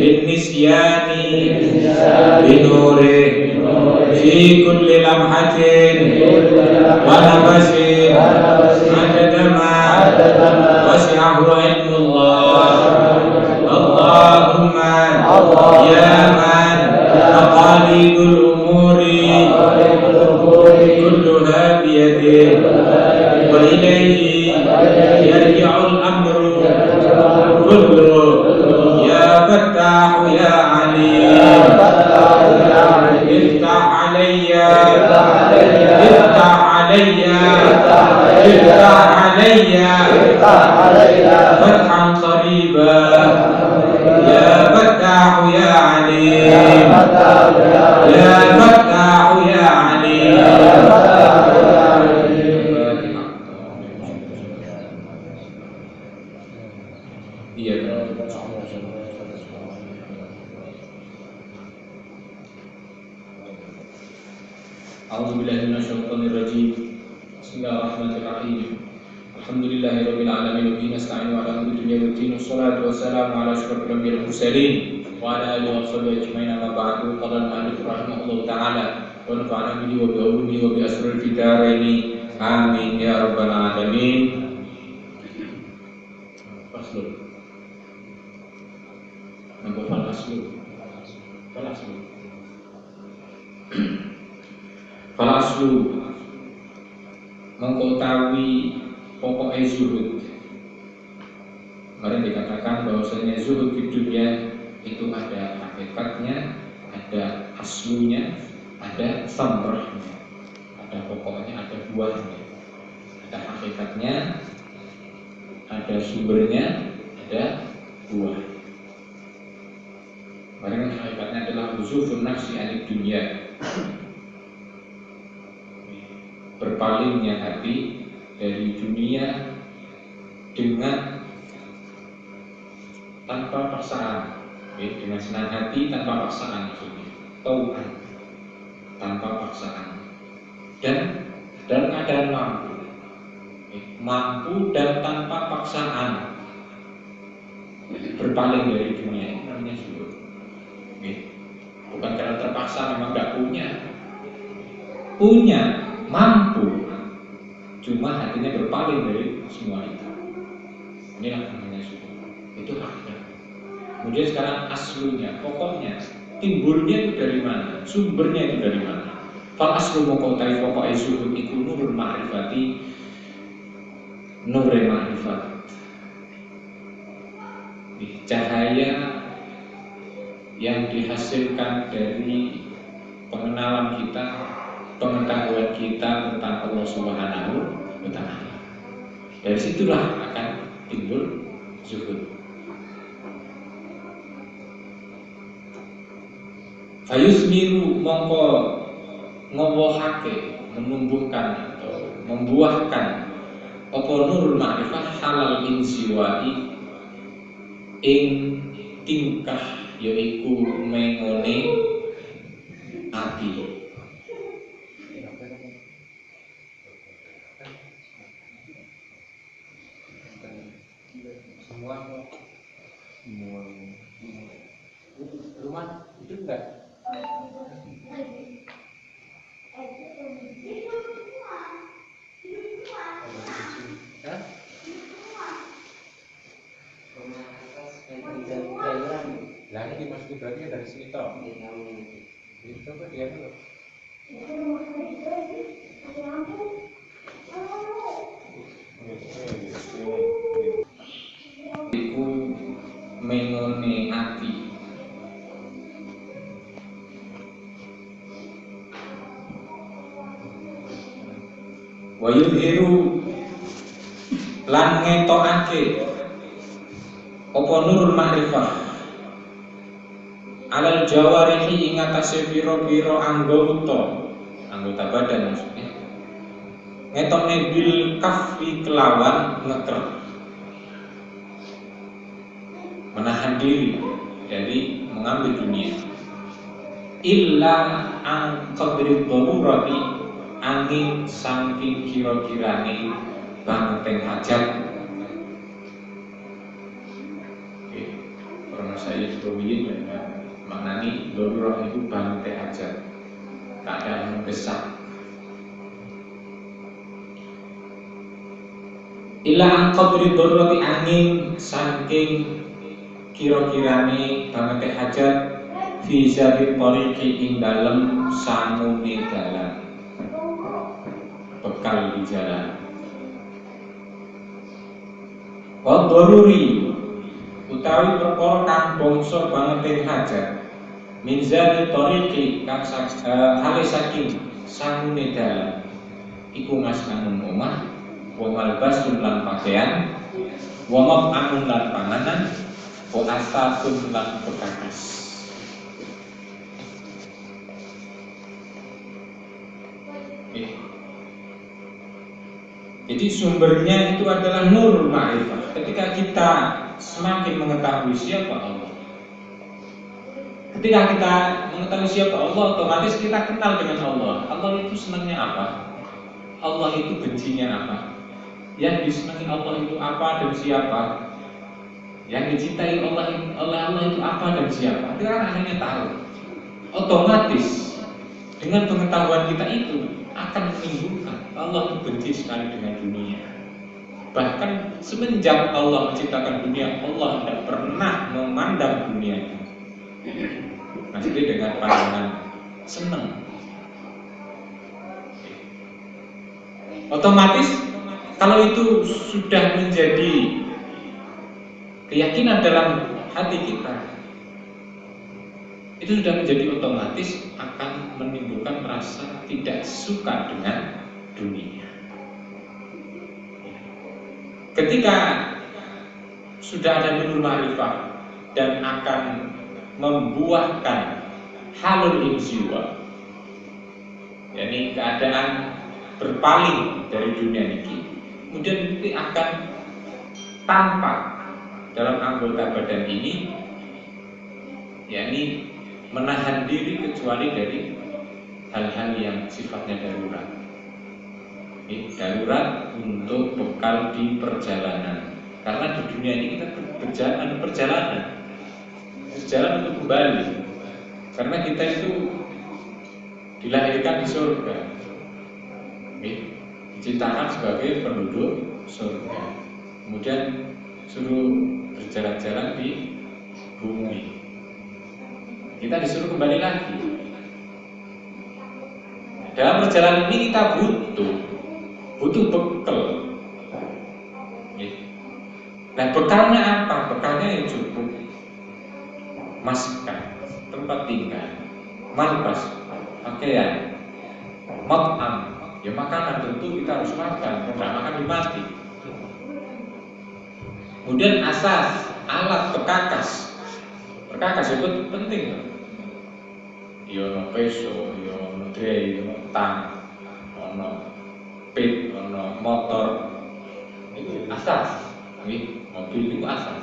بالنسيان بنوره في كل لمحة ونفس عدد ما وسعه علم الله. اللهم يا من مقاليد الأمور كلها بيده وإليه يرجع الأمر كله. يا فتاح يا عليم افتح علي افتح علي افتح علي فتحا قريبا. يا فتاح يا عليم يا فتاح يا عليم. Iya. A'udzubillahi minasyaitonir rajim. Bismillahirrahmanirrahim. Alhamdulillahirabbil alamin wa bihi nasta'inu ala umuri dunya waddin. Wassalatu wassalamu ala asyrofil anbiya'i wal mursalin wa ala alihi wa sahbihi ajma'in. Amma ba'du. Qala al-mu'allif rahimahullahu ta'ala wa nafa'ana bihi wa bi ulumihi wa bi asraril fitaraini. Amin ya rabbal alamin. Faslun. Nambah falaslu mengkotawi pokoknya zuhud. Kemarin dikatakan bahwasanya zuhud di dunia itu ada hakikatnya, ada aslunya, ada samrahnya, ada pokoknya, ada buahnya, ada hakikatnya, ada sumbernya, ada buah. Kemarin hakikatnya adalah uzufun nafsi anid dunia, berpalingnya hati dari dunia dengan tanpa paksaan, dengan senang hati tanpa paksaan, maksudnya tauan tanpa paksaan, dan dalam keadaan mampu dan tanpa paksaan berpaling dari dunia. Ini namanya zuhud. Bukan karena terpaksa, memang nggak punya, mampu, cuma hatinya berpaling dari semua itu. Inilah namanya zuhud. Itu hakikat. Kemudian sekarang aslunya, pokoknya, timbulnya itu dari mana, sumbernya itu dari mana. Fal aslu mengkotai pokoknya zuhud itu nurul ma'rifati, nurul ma'rifat, cahaya yang dihasilkan dari pengenalan kita, pengetahuan kita tentang Allah Subhanahu wa Ta'ala. Dari situlah akan timbul zuhud. Fayusmiru mongko ngowohake, menumbuhkan atau membuahkan apa nurul ma'rifah halal insiwai ing tingkah yaiku mengone ati. Semua rumah itu enggak. Lah ini dimaksud berarti dari sini toh. Itu coba dia dulu. Iku mengone ati. Wa yudhiru lan ngetokake apa nurul ma'rifah alal jawarihi ing atase pira-pira anggota badan, maksudnya ngetokne bil kafi kelawan ngeker, menahan diri dari mengambil dunia, illa ang qadri darurati angin saking kira-kirane bangeteng hajat. Orang saya Ruwiyin maknani darurat itu bangte hajat, keadaan mendesak. Ila angkabri darurati angin saking kira-kirane bangte hajat fi zabil tariqi ing dalem sangune dalan, bekal di jalan. Wa daruri utawi perkara kang bangsa bangete hajat min zabil tariqi kang hale saking sangune dalan iku maskanun omah wa malbasun lan pakaian wa maf'amun lan panganan wa asafun lan bekakas. Jadi sumbernya itu adalah nur ma'rifah. Ketika kita semakin mengetahui siapa Allah, ketika kita mengetahui siapa Allah, otomatis kita kenal dengan Allah. Allah itu senangnya apa? Allah itu bencinya apa? Yang disenangi Allah itu apa dan siapa? Yang dicintai Allah itu apa dan siapa? Kita kan hanya tahu. Otomatis dengan pengetahuan kita itu akan menimbulkan Allah itu benci sekali dengan dunia. Bahkan semenjak Allah menciptakan dunia, Allah tidak pernah memandang dunia itu maksudnya dengan pandangan senang. Otomatis kalau itu sudah menjadi keyakinan dalam hati kita, itu sudah menjadi otomatis akan menimbulkan rasa tidak suka dengan dunia. Ketika sudah ada nurul ma'rifah dan akan membuahkan halul insiwa, yakni keadaan berpaling dari dunia ini, kemudian nanti akan tampak dalam anggota badan ini, yakni menahan diri kecuali dari hal-hal yang sifatnya darurat. Darurat untuk bekal di perjalanan. Karena di dunia ini kita perjalanan untuk kembali. Karena kita itu dilahirkan di surga, diciptakan sebagai penduduk surga, kemudian suruh berjalan-jalan di bumi. Kita disuruh kembali lagi. Dalam perjalanan ini kita butuh bekal. Nah, bekalnya apa? Bekalnya yang cukup. Maskan, tempat tinggal, malbas, pakaian, mat'am, ya makanan tentu kita harus makan, kalau tidak makan mati. Kemudian asas, alat pekakas. Pekakas itu penting. Ya ono peso, ya ono dray, ya ono tang, ono pit, ono motor. Itu asas. Mobil itu asas.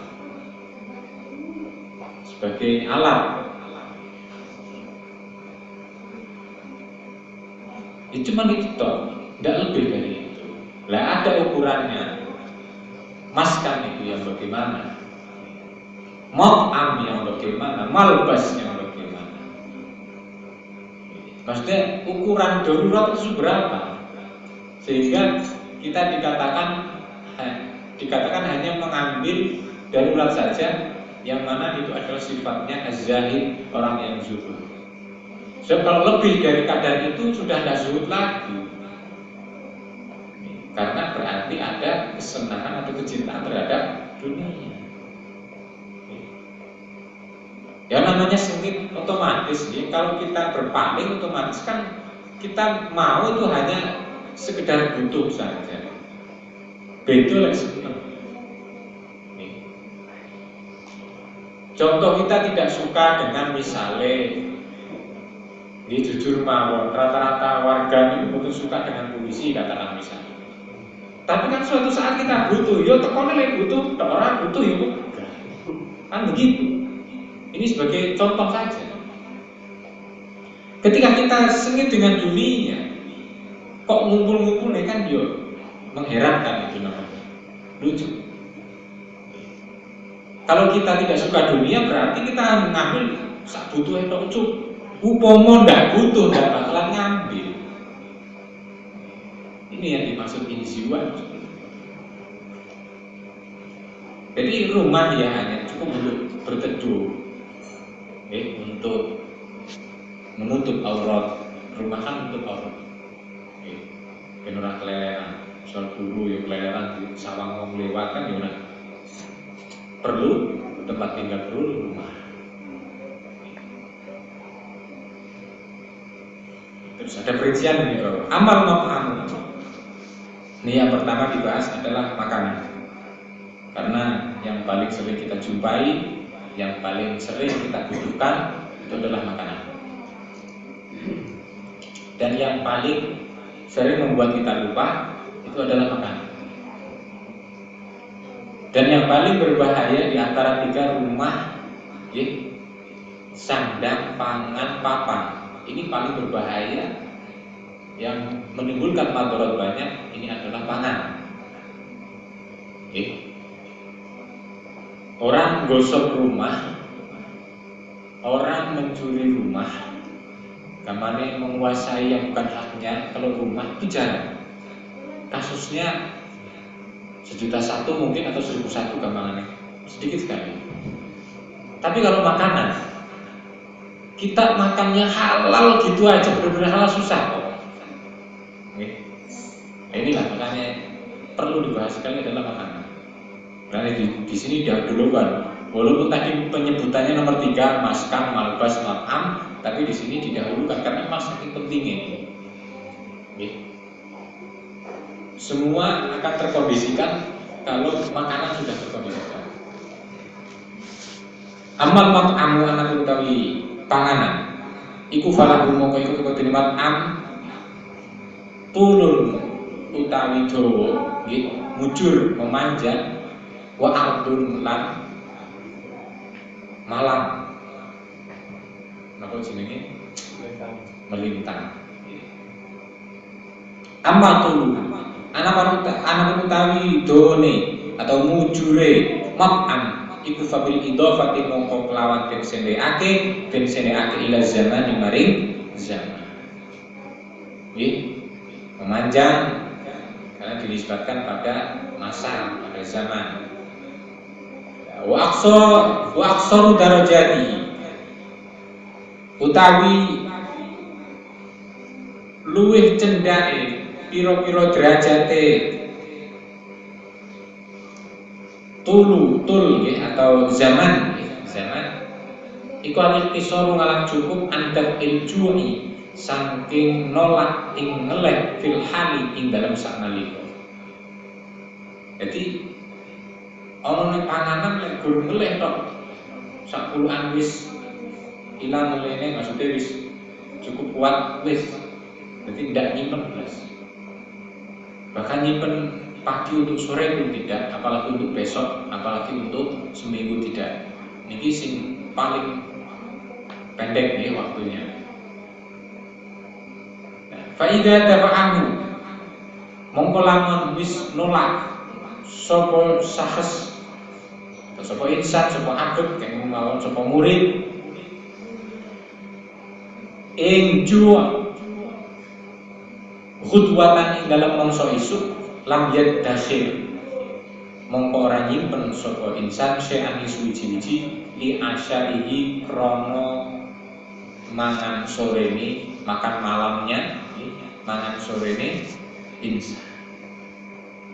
Sebagai alat. Ya cuma itu toh, tidak lebih dari itu. Lah ada ukurannya. Maskan itu yang bagaimana? Mat'am yang bagaimana? Malbas yang bagaimana? Maksudnya ukuran darurat itu berapa? Sehingga kita dikatakan hanya mengambil darurat saja, yang mana itu adalah sifatnya az-zahid, orang yang zuhud. So, kalau lebih dari kadar itu sudah tidak zuhud lagi, karena berarti ada kesenangan atau kecintaan terhadap dunia. Ya namanya sengit otomatis ya. Kalau kita berpaling otomatis kan kita mau itu hanya sekedar butuh saja. Betul senang. Contoh kita tidak suka dengan misalnya, ini jujur mawon, rata-rata warga itu betul suka dengan polisi katakan misalnya. Tapi kan suatu saat kita butuh, yo tekone lek butuh, orang butuh yo kan begitu. Ini sebagai contoh saja. Ketika kita sengit dengan dunia, kok ngumpul-ngumpul nih kan yo mengherankan itu namanya. Lucu. Kalau kita tidak suka dunia berarti kita ngambil sak butuh itu ucup. Upomo ndak butuh ndak bakalan ngambil. Ini yang dimaksud inziwa. Jadi rumah ya hanya cukup untuk berteduh, untuk menutup aurat. Rumah kan menutup aurat. Kenora keleleran, soal guru ya keleleran di sawang wong lewat kan ya perlu tempat tinggal perlu rumah. Terus ada perincian ini bro. Amal maf'am. Ini yang pertama dibahas adalah makanan. Karena yang paling sering kita jumpai, yang paling sering kita butuhkan itu adalah makanan. Dan yang paling sering membuat kita lupa itu adalah makanan. Dan yang paling berbahaya di antara tiga rumah, sandang, pangan, papan, ini paling berbahaya yang menimbulkan madarat banyak. Ini adalah pangan. Orang gosok rumah, orang mencuri rumah, kamane menguasai yang bukan haknya. Kalau rumah itu jarang. Kasusnya 1.000.000 mungkin atau 1.001 gampangannya, sedikit sekali. Tapi kalau makanan, kita makannya halal gitu aja, benar-benar halal susah kok. Nah, inilah makanya perlu dibahas sekali adalah makanan. Karena di sini didahulukan, walaupun tadi penyebutannya nomor 3 maskan, malbas, mat'am, tapi di sini didahulukan karena memang saking pentingnya ini. Semua akan terkondisikan kalau makanan sudah terkondisikan. Amal mat'amu anak utawi panganan. Iku falahu mongko iku kedene mat'am tulun utawi dawa, nggih, mujur memanjang wa ardun lan malang. Napa jenenge? Melintang. Amma tulu anak utawi done atau mujure map'an iku fabil idhofati mongko kelawan den sendeake ila zaman maring zaman. Memanjang karena dinisbatkan pada masa, pada zaman. Wa aqsaru darajati utawi luwih cendake piro-piro derajate tul atau zaman iku al-iqtisaru ngalang cukup antar iljui saking nolak ing ngeleh fil hali ing dalam saknalika. Jadi ana ning panganan lek guru ngeleh tok sak puluhan wis ilang ngelehne, maksudnya wis cukup kuat wis. Jadi tidak nyimpen belas. Bahkan nyimpen pagi untuk sore pun tidak, apalagi untuk besok, apalagi untuk seminggu tidak. Niki sing paling pendek nih waktunya. Faida tafa'ahu mongko lamun wis nolak sapa sahas atau sapa insan, sapa abet kang mawon sapa murid ing juwa khutwatan ing dalam mangsa isuk lam yad dakhil mongko ora nyimpen sapa insan se'an suci-suci li asyarihi krono mangan sorene, makan malamnya mangan sorene insan.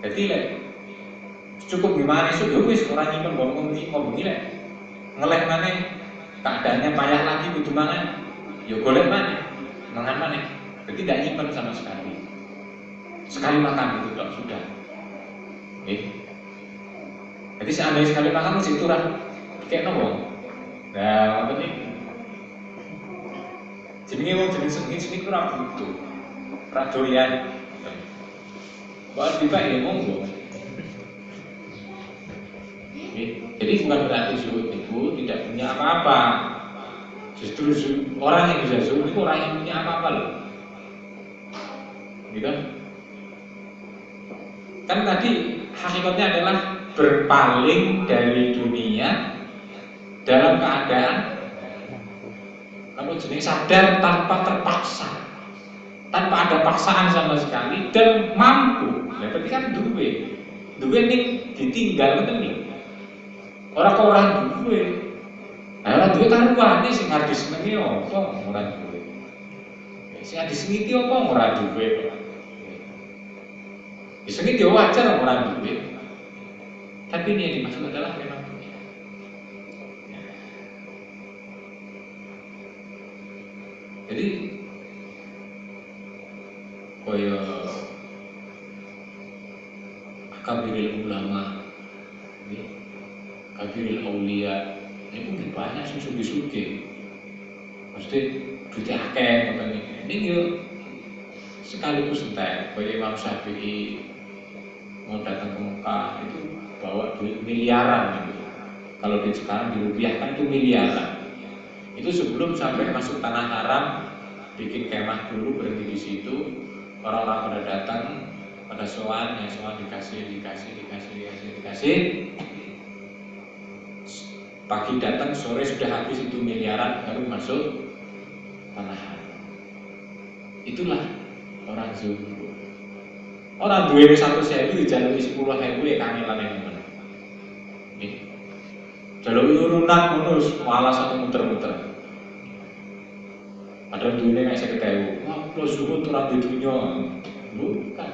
Jadi lek cukup gimana esuk ya wis ora nyimpen ngomong lek ngeleh maneh keadaannya payah lagi kudu mangan ya golek maneh mangan maneh. Jadi tidak nyimpen sama sekali. Sekali makan itu tak sudah. Jadi seandainya sekali makan mesti turun kayak nopo. Nah, apa nih? Jenenge wong jeneng sengit ora butuh. Ora doyan. Buat tiba ya monggo. Jadi bukan berarti zuhud itu tidak punya apa-apa. Justru orang yang bisa zuhud itu orang yang punya apa-apa loh. Gitu kan tadi hakikatnya adalah berpaling dari dunia dalam keadaan sadar tanpa terpaksa, tanpa ada paksaan sama sekali dan mampu. Nah, berarti kan duwe ning ditinggal ngoten iki. Orang duwe. Ora duwe karuane sing arep disenengi apa ora duwe. Sing disengiti apa ora duwe. Disengiti wajar ora duwe. Tapi ini yang dimaksud adalah memang dunia. Jadi koyo kabiril ulama, kabiril aulia, ini mungkin banyak sing sugi-sugi. Mesti duitnya akeh ngoten iki. Niki yo sekaligus entek koyo Imam Syafi'i mau datang ke Mekah itu bawa duit miliaran gitu. Kalau di sekarang dirupiahkan itu miliaran. Itu sebelum sampai masuk tanah haram, bikin kemah dulu, berhenti di situ. Orang-orang pada datang, pada sowan, yang sowan dikasih. Pagi datang, sore sudah habis itu miliaran, baru masuk tanah haram. Itulah orang zuhud. Orang duwe 100.000 dijalui 10.000 ya kangelan yang mana? Jalui urunan bonus malah satu muter-muter. Ada duitnya kayak 50.000. Wah, plus zuhud orang di dunia. Bukan.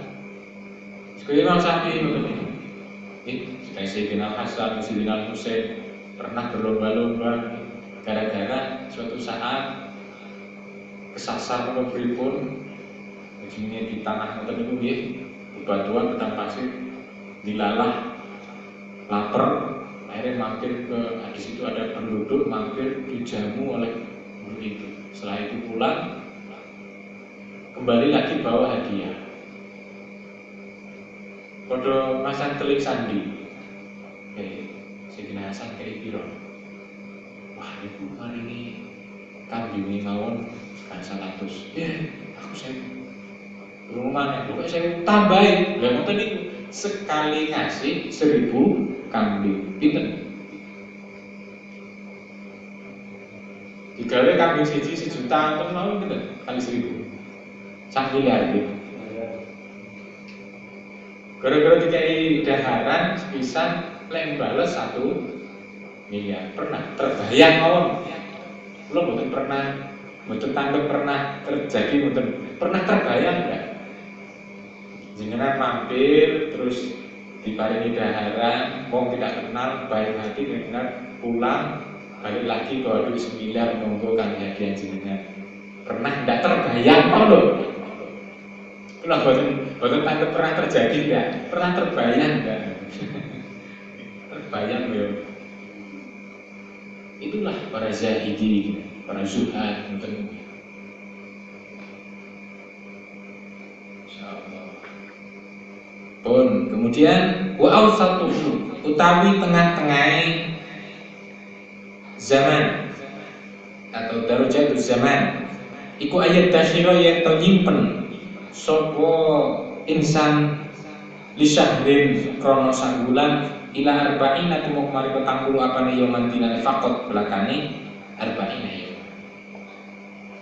Sekali Imam Syafi'i begini. Sayyidina Hasan, Sayyidina Husain pernah berlomba-lomba gara-gara suatu saat kesasar atau pripun jenenge di tanah ngoten niku nggih bebatuan pedang pasir dilalah lapar akhirnya mampir ke di situ ada penduduk mampir dijamu oleh guru itu. Setelah itu pulang kembali lagi bawa hadiah. Podo masang telik sandi. Sayyidina Hasan kayak piro. Wah, ibu hari ini kambing mawon kan 100. Aku saya rumahnya, pokoknya saya tambahin. Lah ngoten niku sekali ngasih 1.000 kambing. Pinten? Digawe kambing siji 1 juta ngoten mau pinten? Kali 1.000. Sak miliar gitu. Gara-gara dikai daharan sepisan lek bales 1 miliar. Pernah terbayang mawon. Kula mboten pernah, mboten tanggep pernah terjadi, mboten pernah terbayang enggak? Jenengan mampir terus diparingi daharan, wong tidak kenal, baik hati dengan pulang balik lagi bawa duit 1 miliar monggo kang hadiah jenengan. Pernah enggak terbayang lho? Kula mboten tanggep pernah terjadi enggak? Pernah terbayang enggak? Terbayang lho. Itulah para zahidi, para zuhad ngoten. Insyaallah. Pun kemudian wa awsatuhu utawi tengah-tengah zaman atau darajatuz zaman iku ayat dasyira yen to nyimpen sapa insan li syahrin krana sabulan ila arba'ina tumuk mari 40 apane yaman dinane faqat belakane arba'ina ya.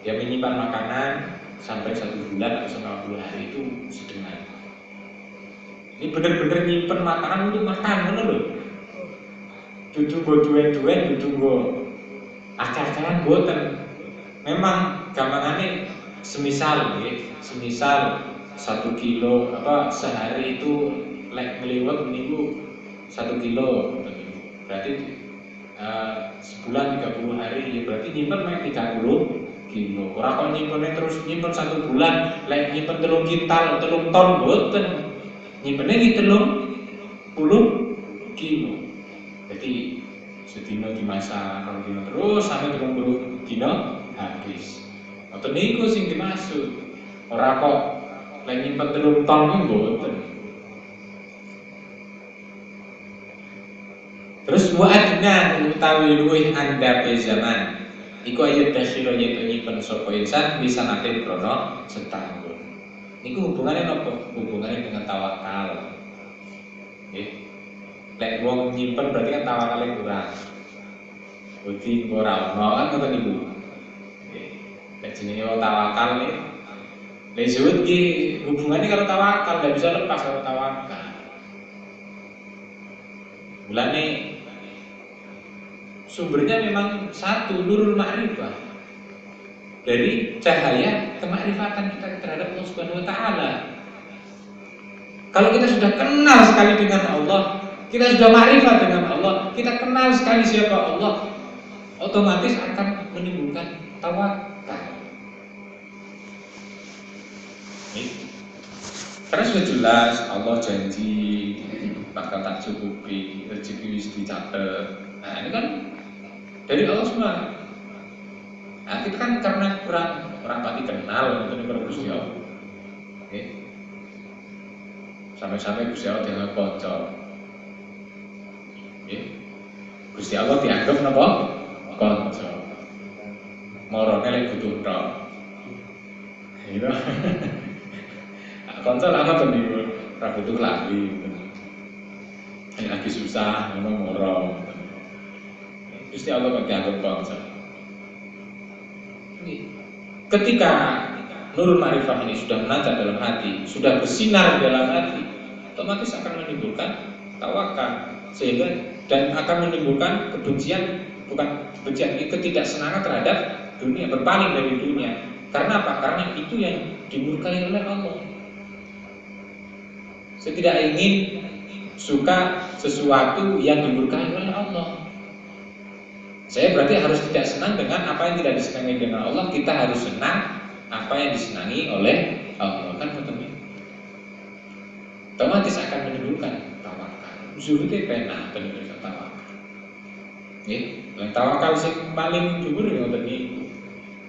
Dia menyimpan makanan sampai 1 bulan atau 90 hari itu sedengan. Ini bener-bener nyimpen makanan untuk makan, bener loh. Dudu go duwe-duwe, dudu go acar-acaran boten. Memang gampangane semisal 1 kilo sehari itu lek ngliwet minggu 1 kilo berarti sebulan 30 hari ya berarti nyimpen mek 30 kilo. Ora kok nyimpennya terus nyimpen 1 bulan lek nyimpen 3 kintal 3 ton boten. Nyimpennya iki 30 kilo. Jadi sedina dimasak kalau dino terus sampai 30 dino habis. Ngoten niku sing dimaksud. Ora kok lek nyimpen 3 ton mboten. Terus wa adna utawi luwih andhape zaman iku ayat dasyira yen nyimpen sapa insan bisa nate krono setahun. Niku hubungannya apa? Hubungannya dengan tawakal. Nggih. Lek wong nyimpen berarti kan tawakalnya kurang. Budi ora ono kan ngoten niku. Lek jenenge wong tawakal nih. Lek zuhud ki hubungannya kalau tawakal ndak bisa lepas kalau tawakal. Mulane sumbernya memang satu, nurul ma'rifah. Dari cahaya kemakrifatan kita terhadap Allah Subhanahu wa taala. Kalau kita sudah kenal sekali dengan Allah, kita sudah ma'rifat dengan Allah, kita kenal sekali siapa Allah, otomatis akan menimbulkan tawakal. Karena sudah jelas Allah janji bakal tak cukupi, rezeki wis dicatet. Nah, ini kan dari Allah semua. Nah, kita kan karena kurang pati kenal itu nih Gusti Allah. Oke. Sampai-sampai Gusti Allah dianggap kocok. Oke. Gusti Allah dianggap napa? Kocok. Morone lek butuh tok. Gitu. Kocok lama tuh nih, ra butuh lagi. Ini lagi susah, memang moro. Gusti Allah kok dianggap kocok. Ketika nurul ma'rifah ini sudah menancap dalam hati, sudah bersinar dalam hati, otomatis akan menimbulkan tawakal, sehingga dan akan menimbulkan kebencian, bukan kebencian, ketidaksenangan terhadap dunia, berpaling dari dunia. Karena apa? Karena itu yang dimurkai oleh Allah. Saya tidak ingin suka sesuatu yang dimurkai oleh Allah. Saya berarti harus tidak senang dengan apa yang tidak disenangi dengan Allah. Kita harus senang apa yang disenangi oleh Allah. Kan betul. Otomatis akan menimbulkan tawakal. Zuhudnya pena menimbulkan tawakal. Yang tawakal sih paling jujur ya ngoten niku.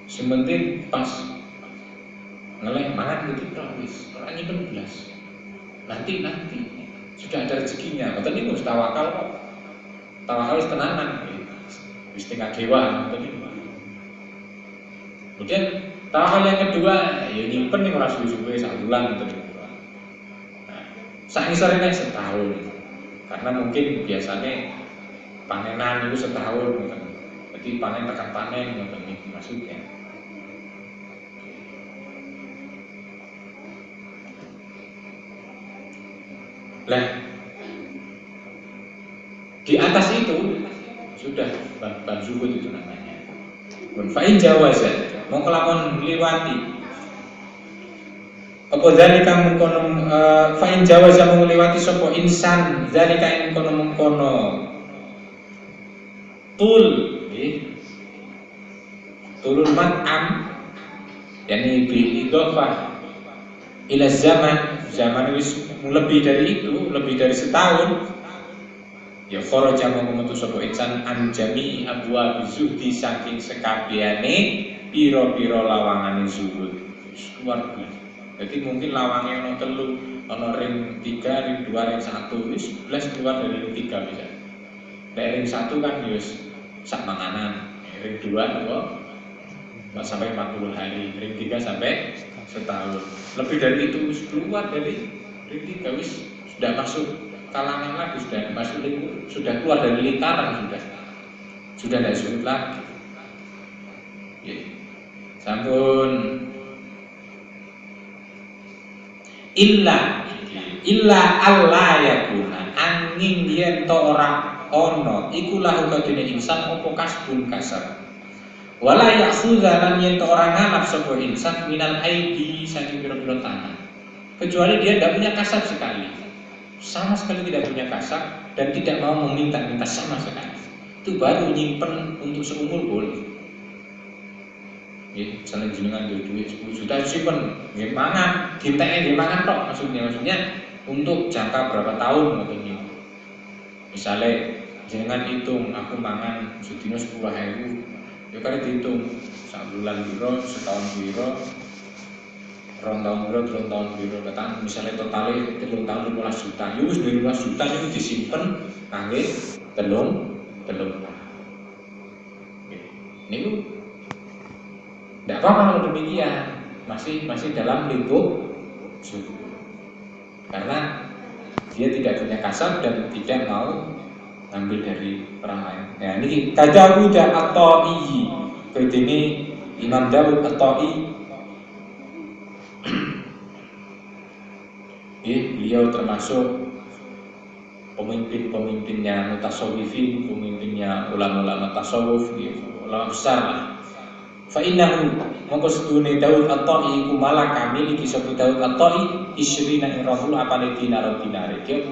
Sementing pas ngeleh mangan gitu wis ora nyimpen belas. Nanti sudah ada rezekinya. Ngoten niku tawakal kok. Tawakal wis tenanan. Wis tingkat dewa. Kemudian tawakal yang kedua, ya nyimpen ning ora suwe-suwe sak bulan gitu. Nah, sak ngisore nek setahun. Karena mungkin biasanya panenan itu setahun gitu. Jadi panen tekan panen gitu maksudnya. Lah di atas itu sudah bab zuhud itu namanya. Fa'in jawaza mau kelakon liwati. Apa zalika mengkono fa'in jawaza mau liwati sapa insan zalika ing mengkono tul tulul mat'am yakni bi idhofah ila zaman wis lebih dari itu, lebih dari setahun. Ya kharaja memetu sapa insan anjami abwa bizuhdi saking sekabehane pira-pira lawangane zuhud. Luar biasa. Jadi mungkin lawangnya ono 3, ono ring 3, ring 2, ring 1, wis 11 keluar dari ring 3 bisa. Nek ring 1 kan wis sak manganan, ring 2 kok sampai 40 hari, ring 3 sampai setahun. Lebih dari itu wis keluar dari ring 3 wis sudah masuk kalangan lagi, sudah keluar dari lingkaran, sudah tidak sulit lagi. Ya. Sampun illa Allah yakuna angin yen to ora ono iku lahu kadene insan opo kasbun kasar. Wala yakhudha lan yen to ora ngalap sapa insan minal aidi saking pira-pira tangan. Kecuali dia tidak punya kasar sekali. Sama sekali tidak punya kasar dan tidak mau meminta-minta sama sekali. Itu baru nyimpen untuk seumur boleh. Ya, misalnya jenengan duit 10 juta simpen, nggih mangan, dinteke nggih mangan tok maksudnya untuk jangka berapa tahun maksudnya. Misalnya jenengan hitung aku mangan sedina 10.000, ya kan dihitung sak bulan piro, setahun piro, 2 tahun piro, 3 tahun piro, katakan misalnya totalnya 3 tahun 15 juta, ya wis 15 juta itu disimpen kangge 3 tahun. Niku tidak apa-apa kalau demikian, masih dalam lingkup zuhud. Karena Dia tidak punya kasab dan tidak mau ngambil dari orang lain. Nah, ini Dawud At-Ta'i. Ini Imam Dawud At-Ta'i. Beliau termasuk pemimpin-pemimpinnya mutasawwifin, pemimpinnya ulama-ulama tasawuf, ulama besar lah. Fa innahu mongko sedune Daud At-Ta'i iku malah kami iki sapa Daud At-Ta'i isrina irahul apane dinar. Dia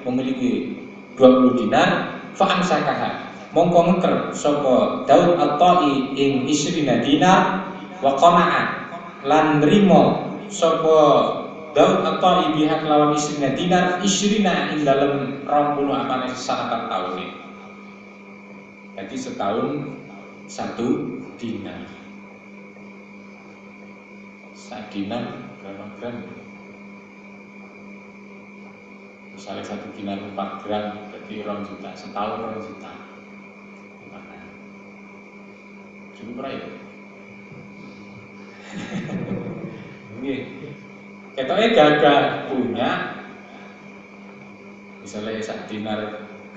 memiliki 20 dinar fa amsakaha. Mongko ngeker sapa Daud At-Ta'i ing isrina dinar wa qana'a lan nrimo sapa Daud At-Ta'i biha kelawan isrina dinar isrina ing dalem 20 apane sanatan taune. Jadi setahun 1 dinar. Dinar berapa gram? Misalnya 1 dinar 4 gram berarti 2 juta, setahun 2 juta. Gimana? Cukup ya? Oke. Ketoknya gagah punya misalnya 1 dinar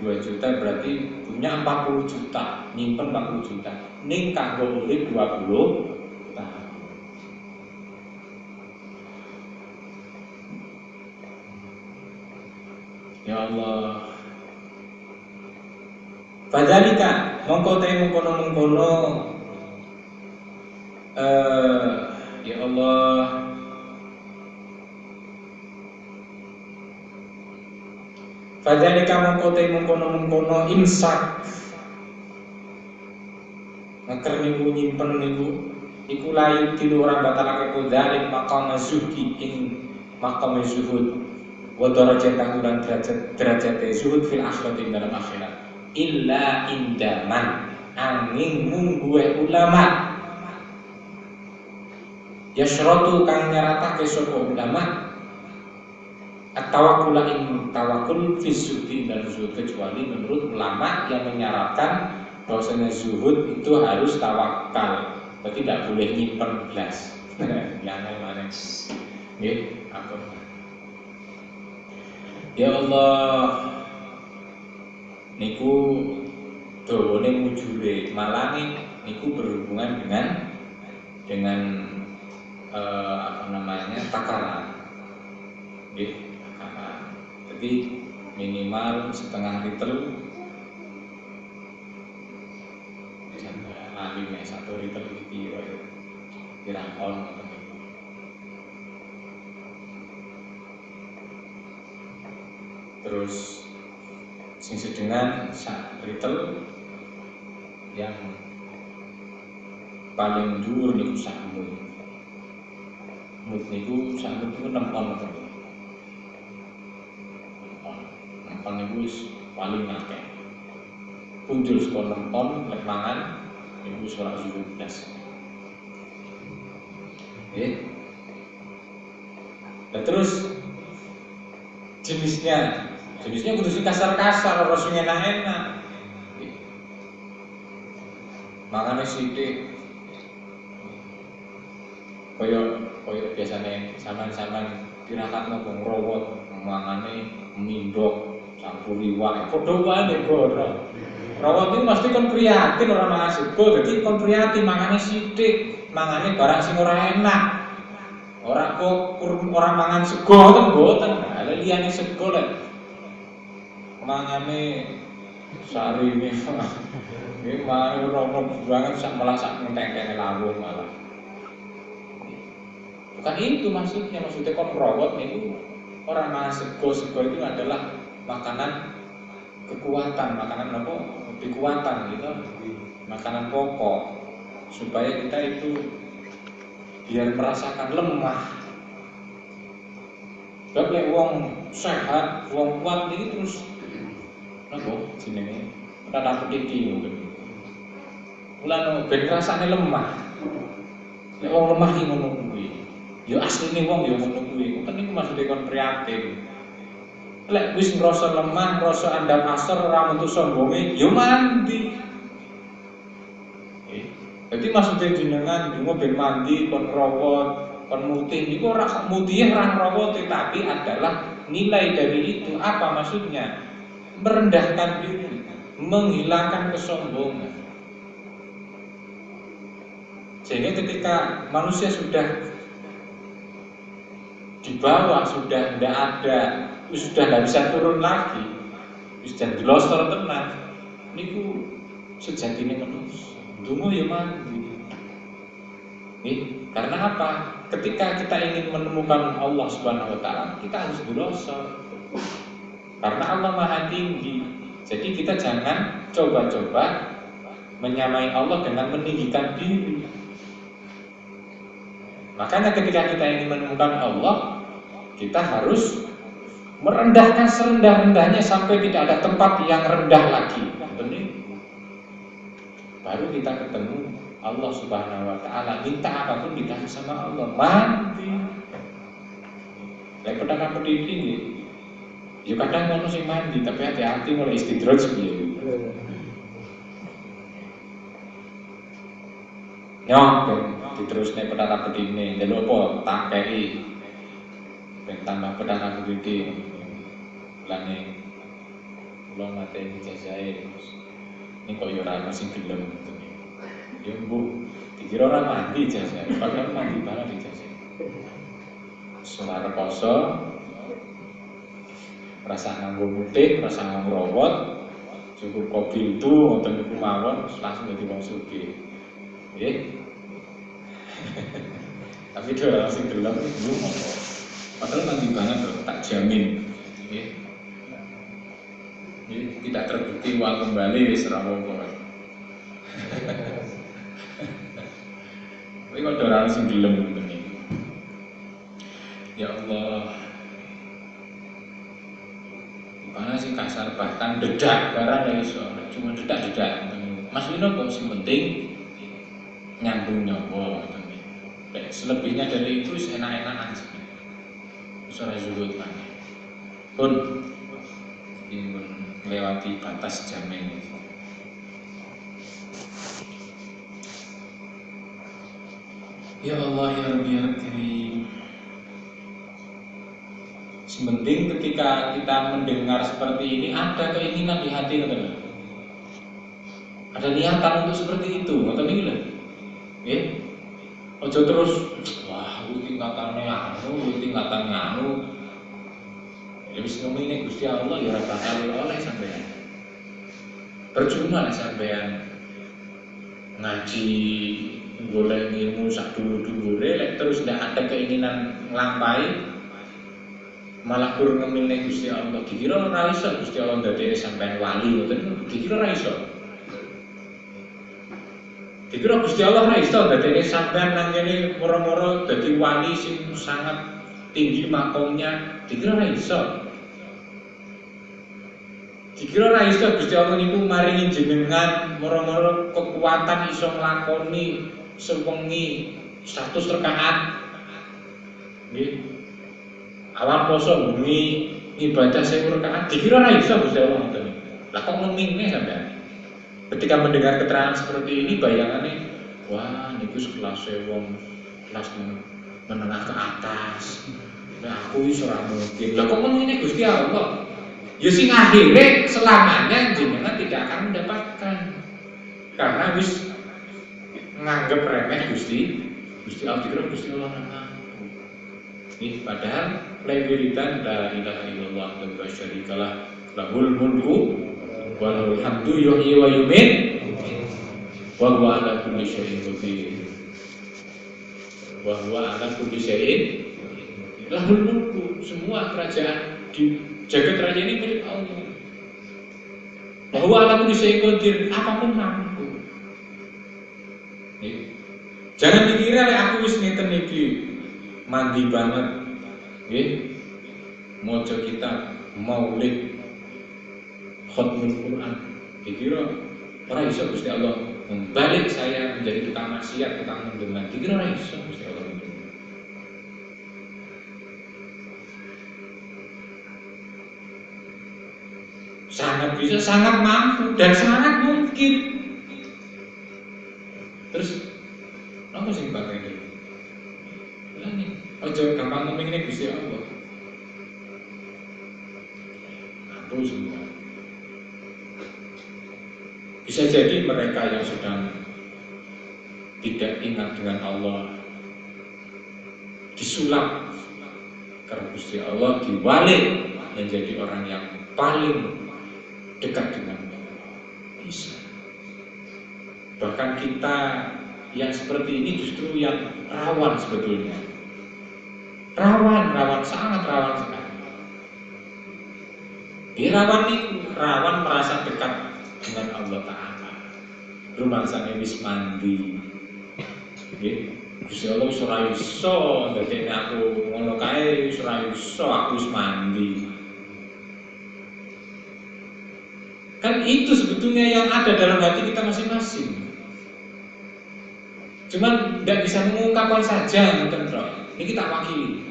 2 juta berarti punya 40 juta, nyimpen 40 juta. Ning kanggo urip 20 tahun. Ya Allah. Fadzalika mongko te mengkono ya Allah. Fadzalika mongko te mengkono imsak. Ngeker niku nyimpen niku iku layu tilu orang batalake kudzalik maqam zuhdi ing maqam zuhud. Wa darajatan dan derajat zuhud fil akhirat ing dalam akhirat illa indaman angin mungguwe ulama yasyratu kang nyaratake sapa ulama at-tawakkul ing tawakkul fi zuhdi dan zuhud, kecuali menurut ulama yang menyarankan bahwasanya zuhud itu harus tawakal, berarti tidak boleh nyimpen belas. Yang mana nggih aku. Ya Allah, niku dawane mujure malange niku berhubungan dengan takaran. Nggih, takaran. Jadi minimal setengah liter sampai 1 liter iki pirang on. Terus sing sedengan 1 liter yang paling dhuwur niku sak mut. Mut niku sak mut niku 6 on to. 6 on niku wis paling akeh. Punjul saka 6 on lek mangan niku wis ora zuhud blas. Nggih. Terus jenisnya kudu sing kasar-kasar, ora sing enak-enak. Mangane sithik kaya biasane sampean pirakatno wong rawat, mangane mindok campur iwak. Padha wae nek ora. Rawat iki mesti kon prihatin ora mangan sego, dadi kon prihatin mangane sithik, mangane barang sing ora enak. Ora kok ora mangan sego ten mboten. Lah liyane sego lek mangane sarine nggih mangane ora banget sak malah sak ngenteng-entenge lawuh malah. Bukan itu maksudnya kon rawat niku ora mangan sego itu adalah makanan kekuatan, makanan apa? Kekuatan gitu. Makanan pokok supaya kita itu biar merasakan lemah. Sebab nek wong sehat, wong kuat iki terus napa jenenge? Ora dapat iki mungkin. Mulane ben rasane lemah. Nek wong lemah iki ngono kuwi. Ya asline wong ya ngono kuwi. Kan niku maksude kon prihatin. Lek wis ngrasa lemah, ngrasa andam asor ora metu sombonge, ya mandi. Jadi maksudnya jenengan dungo ben mandi kon rawat, kon mutih niku ora mutih ora rawat tapi adalah nilai dari itu apa maksudnya? Merendahkan diri, menghilangkan kesombongan. Sehingga ketika manusia sudah di bawah, sudah tidak ada, sudah tidak bisa turun lagi, sudah glosor tenang, niku sejatinya manusia. Dungu ya mandi. Karena apa? Ketika kita ingin menemukan Allah Subhanahu wa taala, kita harus glosor. Karena Allah Maha Tinggi. Jadi kita jangan coba-coba menyamai Allah dengan meninggikan diri. Makanya ketika kita ingin menemukan Allah, kita harus merendahkan serendah-rendahnya sampai tidak ada tempat yang rendah lagi. Baru kita ketemu Allah Subhanahu wa taala. Minta apapun dikasih sama Allah. Mandi. Lek pedang pedidi. Ya kadang ngono sing mandi, tapi hati-hati mulai istidraj piye. Nyok, diterusne pedang pedine, ndelok apa tak kei. Ben tambah pedang pedidi. Lane kula mateni jajae. Ini kok yo ora sing gelem. Ya Bu, dikira ora mandi jajae, padahal mandi banget di jajae. Semar poso rasa nganggo mutik, rasa nganggo robot, cukup kopi itu wonten niku mawon langsung dadi wong sugih. Nggih. Tapi ora sing gelem niku monggo. Padahal nanti banget loh, tak jamin. Nggih. Jadi tidak terbukti uang kembali wis ora apa-apa. Tapi kok ora sing gelem ngoten iki. Ya Allah. Mana sih kasar bahkan dedak barang ya iso, cuma dedak-dedak. Mas Lino kok sing penting nyambung nyawa. Selebihnya dari itu enak-enakan aja. Ora zuhud mana. Pun ini melewati batas jam ini. Ya Allah ya Rabbi ya Karim. Sementing ketika kita mendengar seperti ini ada keinginan di hati teman. Ada niatan untuk seperti itu, ngoten iki lho. Nggih. Aja terus wah tingkatane anu. Ya wis ngomongine Gusti Allah ya ora bakal oleh sampean. Percuma nek sampean ngaji golek ilmu sak dulu-dulure lek terus ndak ada keinginan nglampahi malah kur ngemilne Gusti Allah. Dikira ora iso Gusti Allah ndadekne sampean wali ngoten, dikira ora iso. Dikira Gusti Allah ora iso ndadekne sampean nang kene moro-moro dadi wali sing sangat tinggi makomnya, dikira ora iso. Dikira ora iso Gusti Allah niku maringi jenengan moro-moro kekuatan iso nglakoni sewengi 100 rakaat. Nggih. Awal poso bengi ibadah 1000 rakaat dikira ora iso Gusti Allah ngoten. Lah kok ngemine sampean? Ketika mendengar keterangan seperti ini bayangannya wah niku sekelas wong kelas menengah ke atas. Nah aku iso ora mungkin. Lah kok ngemine Gusti Allah? Ya sing akhire selamanya jenengan tidak akan mendapatkan. Karena wis nganggep remeh Gusti Allah dikira Gusti Allah ini padahal wiridan la ilaha illallah wa syarikalah lahul mulku wa lahul hamdu yuhyi wa yumiit wa huwa ala kulli syai'in qadir wa huwa ala kulli syai'in lahul mulku. Semua kerajaan di jagat raya ini milik Allah. Wa huwa ala kulli syai'in qadir, apapun mampu. Jangan dikira lek aku wis ngeten iki mandi banget, nggih, maca kitab, maulid, khatmul Quran, dikira ora iso Gusti Allah membalik saya menjadi tukang maksiat, tukang mendengar, dikira ora iso Gusti Allah. Sangat bisa, sangat mampu, dan sangat mungkin. Terus, apa sih pakai itu? Ojo gampang ngomongin Gusti Allah. aku semua. Bisa jadi mereka yang sedang tidak ingat dengan Allah disulap karena Gusti Allah, diwalik menjadi orang yang paling dekat dengan Allah. Bisa. Bahkan kita yang seperti ini justru yang rawan sebetulnya. Rawan, sangat rawan sekali. Rawan merasa dekat dengan Allah Ta'ala. Rumangsane wis mandi. Nggih, Gusti Allah wis ora iso ndadekne aku ngono kae, wis ora iso aku wis mandi. Kan itu sebetulnya yang ada dalam hati kita masing-masing. Cuman tidak bisa mengungkapkan saja, ngoten Bro. Ini kita wakili.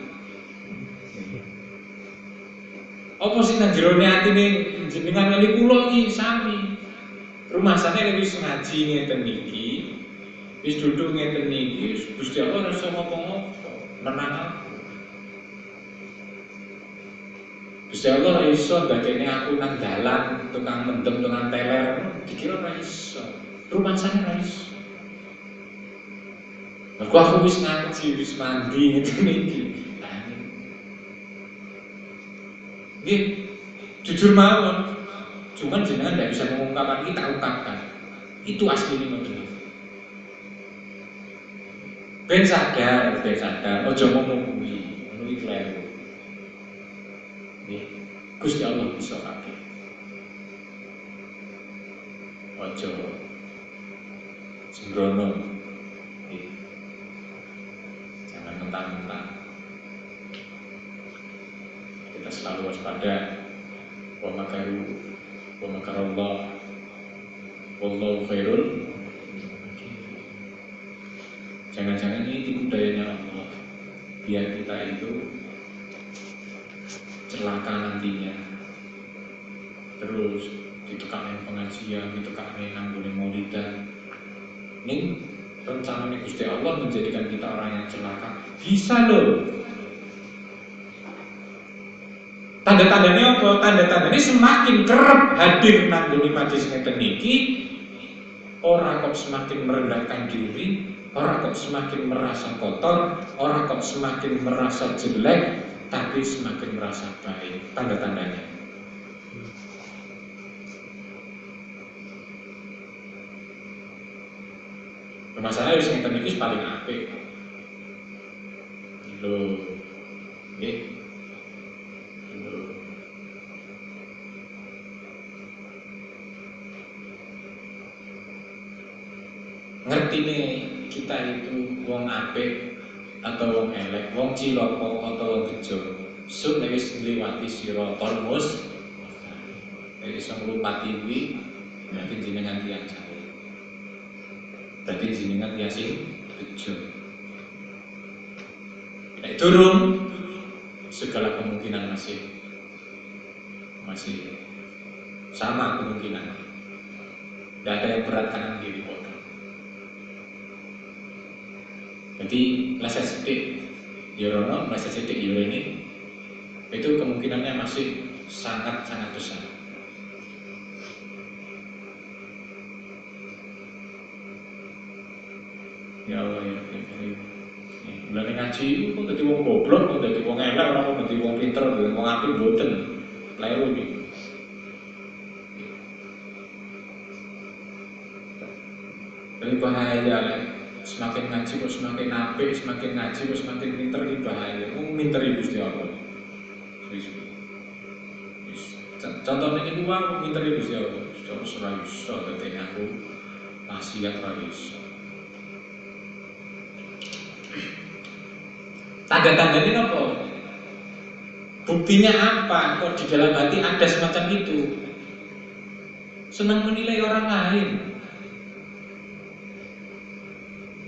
Apa sih nang jero atine jenengan kali kula iki sami. Rumasane wis ngaji ngeten iki, wis duduk ngeten iki, Gusti Allah ora iso ngopo-ngopo, menang aku. Gusti Allah ora iso ndadekne aku nang dalan tukang mendem, tukang teler, dikira ora iso. Rumasane ora iso. Aku wis ngaji, wis mandi ngeten iki. Nggih, jujur mawon. Cuman jenengan tidak bisa mengungkapkan, kita ungkapkan. Itu aslinya ngoten. Ben sadar, ojo ngomong kuwi, ngono iki kleru. Nggih, Gusti Allah bisa kabeh. Ojo sembrono. Nggih. Jangan mentang-mentang. Kita selalu waspada. Wa makarallah wallahu khairul. Jangan-jangan ini tipu dayanya Allah biar kita itu celaka nantinya. Terus ditekani pengajian, ditekani nanggone maulidan. Ini rencananya Gusti Allah menjadikan kita orang yang celaka. Bisa loh. Tanda-tandanya apa? Tanda-tandanya semakin kerep hadir nanggone majelis ngeten iki, orang kok semakin merendahkan diri, orang kok semakin merasa kotor, orang kok semakin merasa jelek, tapi semakin merasa baik. Tanda-tandanya. Masalahnya wis ngeten iki paling apik. Lho. Nggih. Ngertine kita itu wong apik atau wong elek, wong cilaka atau wong bejo. Sun wis ngliwati siratal mus. Nek iso nglumpati kuwi, berarti jenengan tiyang jahe. Berarti jenengan tiyang sing bejo. Nek durung, segala kemungkinan masih sama kemungkinan. Tidak ada yang berat kanan kiri kok. Jadi meleset sedikit Yorono, meleset sedikit Yoroni, itu kemungkinannya masih sangat-sangat besar. Ya Allah ya Karim. Mulane ngaji kok dadi wong goblok, kok dadi wong elek, ora kok dadi wong pinter, dadi wong apik mboten. Kleru iki. Ini bahaya lah. Semakin ngaji kok semakin apik, semakin ngaji kok semakin pinter, ini bahaya. Minter Gusti Allah. Contohnya ini aku minter Gusti Allah. Terus ora iso dadi aku maksiat ora iso. Tanda-tandanya apa? Buktinya apa? Kok di dalam hati ada semacam itu? Senang menilai orang lain,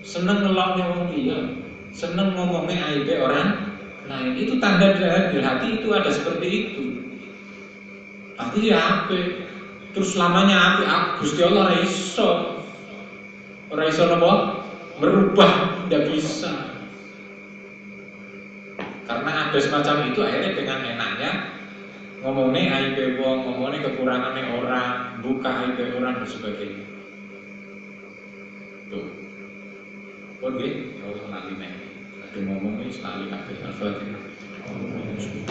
senang ngeloknya orang dia, senang ngomongnya aib orang lain. Itu tanda di hati itu ada seperti itu. Hati ya ape, terus lamanya ape, Gusti Allah ora iso napa? Merubah, tidak bisa. Karena ada semacam itu, akhirnya dengan enaknya ngomongnya aib wong, ngomongnya kekurangannya orang, buka aib orang dan sebagainya. Tuh, kok dia kalau nanti nih, ada ngomongnya sekali kabeh Al-Fatihah.